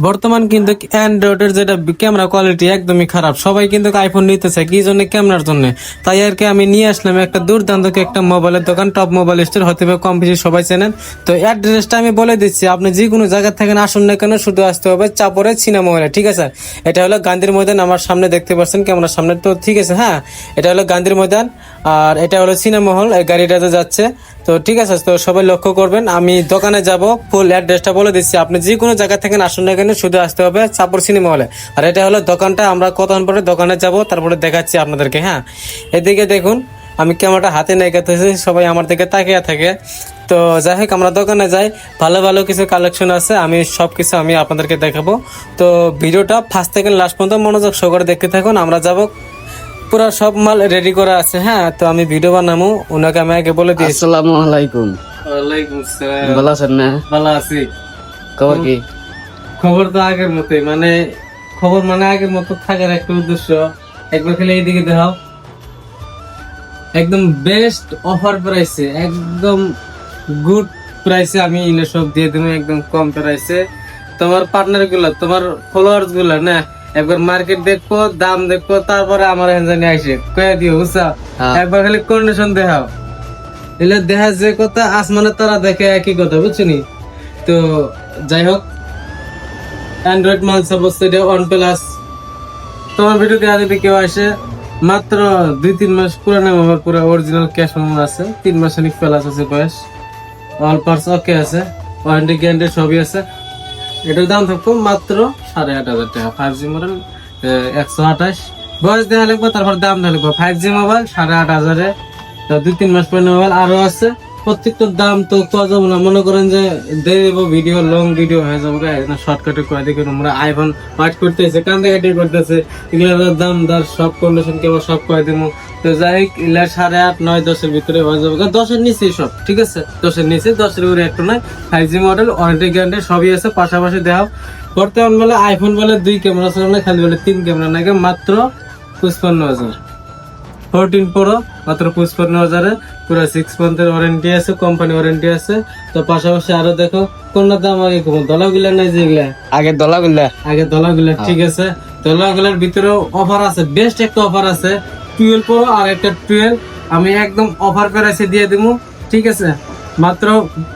বর্তমান কিন্তু অ্যান্ড্রয়েডের যেটা ক্যামেরা কোয়ালিটি একদমই খারাপ, সবাই কিন্তু আইফোন নিতেছে কি জন্য, ক্যামেরার জন্য। তাই আর কি আমি নিয়ে আসলাম একটা দুর্দান্ত একটা মোবাইলের দোকান, টপ মোবাইল স্টোর, হতে পারে কম বেশি সবাই চেনেন। তো অ্যাড্রেসটা আমি বলে দিচ্ছি, আপনি যে কোনো জায়গা থেকে আসুন না কেন, শুধু আসতে হবে চাপড়ে সিনেমা হলে, ঠিক আছে। এটা হলো গান্ধীর ময়দান, আমার সামনে দেখতে পাচ্ছেন ক্যামেরার সামনে, তো ঠিক আছে। হ্যাঁ, এটা হলো গান্ধীর ময়দান, আর এটা হলো সিনেমা হল, এই গাড়িটাতে যাচ্ছে। তো ঠিক আছে, তো সবাই লক্ষ্য করবেন, আমি দোকানে যাব, ফুল অ্যাড্রেসটা বলে দিচ্ছি, আপনি যে কোনো জায়গা থেকে আসুন না কেন, শুধু আসতে হবে চাপড় সিনেমা হলে। আর এটা হলো দোকানটা, আমরা কতক্ষণ পরে দোকানে যাব, তারপরে দেখাচ্ছি আপনাদেরকে। হ্যাঁ, এদিকে দেখুন, আমি ক্যামেরাটা হাতে নিয়ে গেতেছি, সবাই আমার দিকে তাকিয়ে থাকে। তো যাই হোক, আমরা দোকানে যাই, ভালো ভালো কিছু কালেকশন আছে, আমি সবকিছু আমি আপনাদেরকে দেখাবো। তো ভিডিওটা ফার্স্ট থেকে লাস্ট পর্যন্ত মনোযোগ সহকারে দেখতে থাকুন। আমরা যাব, পুরো সব মাল রেডি করা আছে। হ্যাঁ, তো আমি ভিডিও বানাবো, ওনাকে আমি আগে বলে দিয়েছি। আসসালামু আলাইকুম। ওয়ালাইকুম আসসালাম। ভালো আছেন না? ভালো আছি। খবর কি? খবর তো আগের মতোই, মানে খবর মানে আগের মতো থাকার একটা উদ্দেশ্য। একবার খেলে এইদিকে দেখাও, একদম বেস্ট অফার প্রাইসে, একদম গুড প্রাইসে আমি ইনে সব দিয়ে দেবো, একদম কম প্রাইসে। তোমার পার্টনার গুলা, তোমার ফলোয়ার্স গুলা না, একবার মার্কেট দেখবো, দাম দেখবো, তারপরে আমার হ্যান্ডজানি আসে কয়ে দিও, বুঝছা। একবার খালি কন্ডিশন দেখাও, এলে দেখা যে কথা, আসমানের তারা দেখে একই কথা, বুঝছনি। তো যাই হোক, অ্যান্ড্রয়েড মাল সাপোজ ওয়ান প্লাস, তোমার ভিডিও দেওয়া যদি কেউ আসে, মাত্র 2-3 মাস পুরানো মোবাইল, পুরো অরিজিনাল ক্যাশ মেমো আছে, 3 মাসের প্লাস আছে বয়স, অল পার্টস ওকে আছে, ওয়ারেন্টি গ্যারান্টি সবই আছে। এটার দাম থাকবো মাত্র 8,500 টাকা। 5G মডেল, 128 বয়স দেওয়া লাগবে, তারপর দাম দেওয়া লাগবে। 5G মোবাইল 8,500-এ, 2-3 মাস পরে মোবাইল আরো আছে। প্রত্যেকটার দাম তো কোয়া যাবো না, মনে করেন যে দিয়ে দেবো, ভিডিও লং ভিডিও হয়ে যাবো, শর্টকাটে করে দিকে আমরা আইফোন ওয়াইট করতেছে, কান্দাকাটি করতেছে, এগুলোর দাম দর সব কন্ডিশন কেবল সব করে দেবো। তো যাই হোক, এগুলা 8.5, 9, 10-এর ভিতরে হয়ে যাবে, 10-এর নিচে সব, ঠিক আছে। 10-এর নিচে, 10-এর উপরে একটু নয়। 5G মডেল, ওয়ারেন্টি গ্যারান্টি সবই আছে। পাশাপাশি দেখাও, বর্তমান বলে আইফোন বলে 2 ক্যামেরা ছিল না, খালি বলে 3 ক্যামেরা নাকি, মাত্র 55,000। 14 প্রো মাত্র 55,000-এ, পুরো 6 মান্থের ওয়ারেন্টি আছে, কোম্পানি ওয়ারেন্টি আছে। তো পাশাপাশি আরো দেখো, কোনটা দাম আগে কম, দলাগুলা নাই যেগুলা, আগে দলাগুলা আগে দলাগুলা, ঠিক আছে। দলাগুলার ভিতরেও অফার আছে, বেস্ট একটা অফার আছে, 12 প্রো আর একটা 12 আমি একদম অফার প্রাইসে দিয়ে দেবো, ঠিক আছে। মাত্র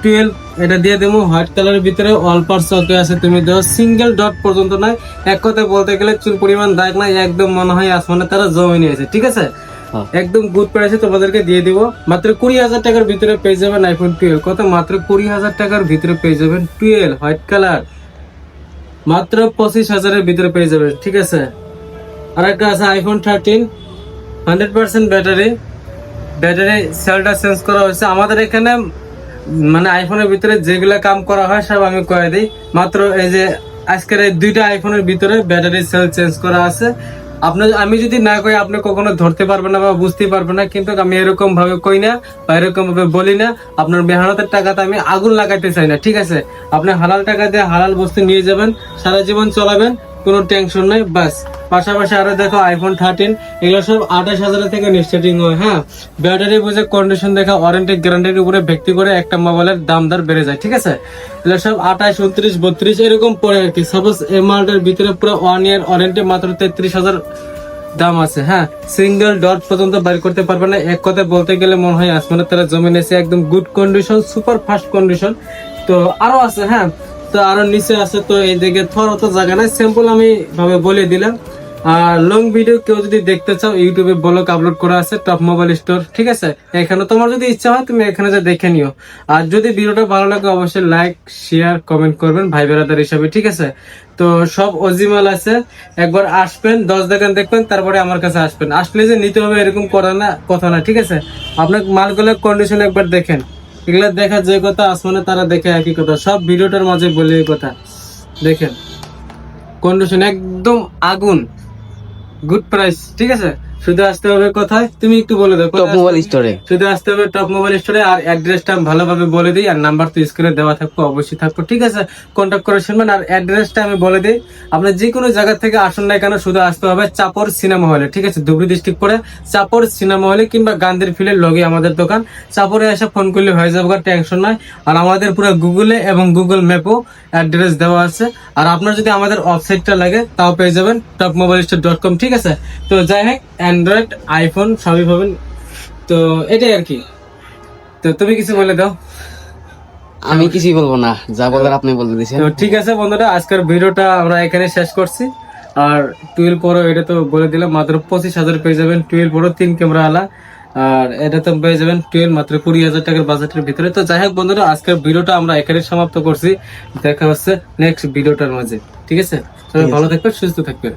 12 এটা দিয়ে দেবো, হোয়াইট কালারের ভিতরে, অল পার্টস ওকে আছে। তুমি দেখো, সিঙ্গেল ডট পর্যন্ত নাই, এক কথায় বলতে গেলে চুল পরিমাণ দাগ নাই, একদম মনে হয় আসমানে তারা জমে নিয়েছে, ঠিক আছে। একদম গুড প্রাইসে তোমাদেরকে দিয়ে দিব, মাত্র 20,000 টাকার ভিতরে পেয়ে যাবেন আইফোন 12। কত? মাত্র 20,000 টাকার ভিতরে পেয়ে যাবেন 12 হোয়াইট কালার, মাত্র 25,000-এর ভিতরে পেয়ে যাবেন, ঠিক আছে। আর একটা আছে আইফোন 13, 100% ব্যাটারি, ব্যাটারি সেলটা চেঞ্জ করা হয়েছে আমাদের এখানে। মানে আইফোনের ভিতরে যেগুলা কাম করা হয় সব আমি করে দিই। মাত্র এই যে আজকের এই 2টা আইফোনের ভিতরে ব্যাটারি সেল চেঞ্জ করা আছে। আপনার আমি যদি না কই, আপনি কখনো ধরতে পারবেন না বা বুঝতে পারবেন না, কিন্তু আমি এরকম ভাবে কই না বা এরকম ভাবে বলি না। আপনার মেহনতের টাকাতে আমি আগুন লাগাইতে চাই না, ঠিক আছে। আপনি হালাল টাকা দিয়ে হালাল বস্তু নিয়ে যাবেন, সারা জীবন চালাবেন, কোনো টেনশন নাই, বাস। পাশাপাশি আরো দেখো আইফোন 13, এগুলো সব 28,000 থেকে স্টার্টিং হয়। হ্যাঁ, ব্যাটারি বুঝে, কন্ডিশন দেখা, ওয়ারেন্টি গ্যারান্টির উপরে ভিত্তি করে একটা মোবাইলের দাম দর বেড়ে যায়, ঠিক আছে। এগুলো সব 28, 29, 32 এরকম পড়ে আর কি। সাপোজ এই মালটার ভিতরে পুরো 1 ইয়ার ওয়ারেন্টি, মাত্র 33,000 দাম আছে। হ্যাঁ, সিঙ্গেল ডট পর্যন্ত বাইর করতে পারবে না, এক কথায় বলতে গেলে মনে হয় আসমানের তারা জমিন এসে, একদম good condition, super fast condition. তো আরো আছে, হ্যাঁ, তো আরো নিচে আছে। তো এই দিকে থর অত জায়গা নাই, স্যাম্পল আমি ভাবে বলে দিলাম। আর লং ভিডিও কেউ যদি দেখতে চাও, ইউটিউবে ব্লগ আপলোড করা আছে, টপ মোবাইল স্টোর, ঠিক আছে। এখানে তোমার যদি ইচ্ছা হয়, তুমি এখানে যা দেখে নিও। আর যদি ভিডিওটা ভালো লাগে, অবশ্যই লাইক, শেয়ার, কমেন্ট করবেন ভাই বেড়াদার হিসাবে, ঠিক আছে। তো সব অরিজিনাল আছে, একবার আসবেন, 10 দোকান দেখবেন, তারপরে আমার কাছে আসবেন। আসলে যে নিতে হবে এরকম কথা না, ঠিক আছে। আপনার মালগুলোর কন্ডিশন একবার দেখেন, এগুলা দেখা যে কথা, আসমানে তারা দেখে একই কথা, সব ভিডিওটার মাঝে বলে এই কথা। দেখেন কন্ডিশন একদম আগুন, গুড প্রাইস, ঠিক আছে। শুধু আসতে হবে কোথায়, তুমি একটু বলে দাও টপ কোথায় মোবাইল আসতে হবে? স্টোরে। শুধু আসতে হবে টপ মোবাইল স্টোরে, আর অ্যাড্রেসটা আমি ভালোভাবে বলে দিই, আর নাম্বার তো স্ক্রিনে দেওয়া থাকবে, অবশ্যই থাকবে, ঠিক আছে? কন্ট্যাক্ট করে শুনবেন। আর অ্যাড্রেসটা আমি বলে দিই, আপনার যে কোনো জায়গা থেকে আসুন না কেন, শুধু আসতে হবে চাপর সিনেমা হলে, ঠিক আছে? ধুবড়ী ডিস্ট্রিক্ট করে চাপর সিনেমা হলে কিংবা গান্ধীর ফিলের লগে আমাদের দোকান। চাপরে এসে ফোন করলে হয়ে যাবে, টেনশন নাই। আর আমাদের পুরো গুগলে এবং গুগল ম্যাপও অ্যাড্রেস দেওয়া আছে। আর আপনার যদি আমাদের ওয়েবসাইটটা লাগে তাও পেয়ে যাবেন topmobilestore.com, ঠিক আছে? তো যাই হোক, অ্যান্ড্রয়েড আইফোন সবই পাবেন। তো এটাই আর কি। তো তুমি কিছু বলে দাও। আমি কিছুই বলবো না, যা বলার আপনি বলে দিয়েছেন। তো ঠিক আছে বন্ধুরা, আজকের ভিডিওটা আমরা এখানে শেষ করছি। আর 12 প্রো এটা তো বলে দিলাম, মাত্র 25,000 পেয়ে যাবেন 12 প্রো 3 ক্যামেরা আলা। আর এটা তো পেয়ে যাবেন 12 মাত্র 20,000 টাকার বাজেটের ভিতরে। তো যাই হোক বন্ধুরা, আজকের ভিডিওটা আমরা এখানে সমাপ্ত করছি। দেখা হচ্ছে নেক্সট ভিডিওটার মাঝে, ঠিক আছে? সবাই ভালো থাকবেন, সুস্থ থাকবেন।